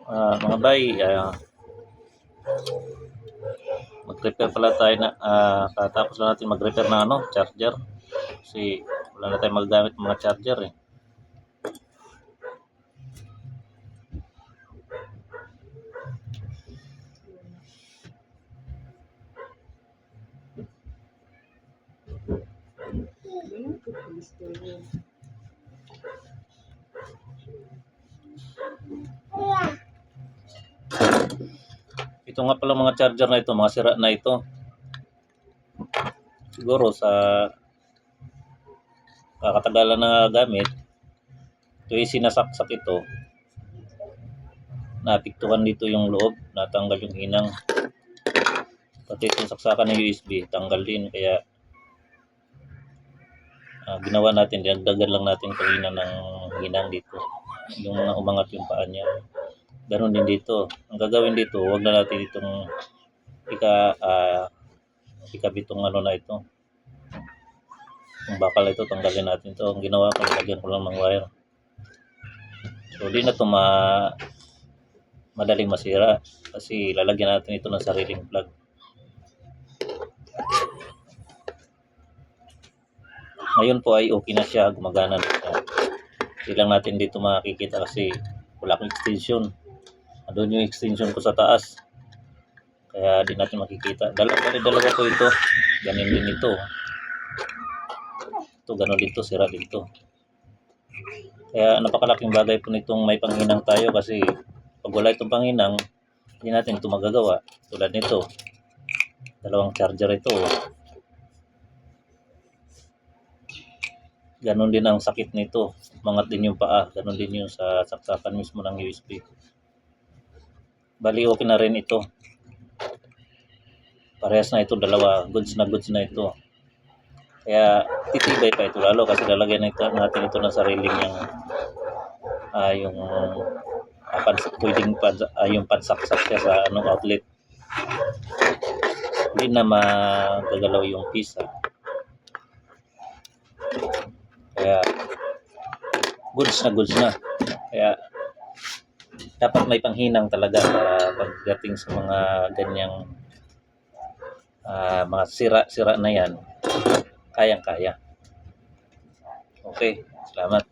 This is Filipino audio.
Mga bay, mag-repair pala tayo na katapos lang natin mag-repair ng charger kasi wala na tayong magagamit ng mga charger eh. Ito nga pala mga charger na ito, mga sira na ito. Siguro sa kakatagalan na gamit, ito yung sinasaksak ito. Napiktuhan dito yung loob, natanggal yung hinang. Pati itong saksakan ng USB, tanggal din. Kaya ginawa natin, dinagdagan lang natin kanina ng hinang dito. Yung umangat yung paa niya. Ganon din dito. Ang gagawin dito, huwag na natin itong ikabit itong na ito. Yung bakal ito, tanggalin natin ito. Ang ginawa ko, nilagyan ko lang ng wire. So, di na ito madaling masira kasi lalagyan natin ito ng sariling plug. Ngayon po ay okay na siya, gumagana na siya. Hindi lang natin dito makikita kasi wala akong extension. Doon yung extension ko sa taas. Kaya di natin makikita. Dalawa po ito. Ganin din ito. Ito, ganon dito, sira dito. Kaya napakalaking bagay po nitong may panghinang tayo kasi pag wala itong panghinang, hindi natin ito magagawa. Tulad nito. Dalawang charger ito. Ganon din ang sakit nito. Mangat din yung paa. Ganon din yung sa saksakan mismo ng USB. Bali okay na rin ito. Parehas na ito, dalawa. Goods na ito. Kaya titibay pa ito lalo kasi lalagyan natin ito ng sariling yung yung pansaksak siya sa outlet. Hindi na magagalaw yung pisa. Kaya goods na. Kaya dapat may panghinang talaga para pagdating sa mga ganyang mga sira na yan, kayang-kaya. Okay, salamat.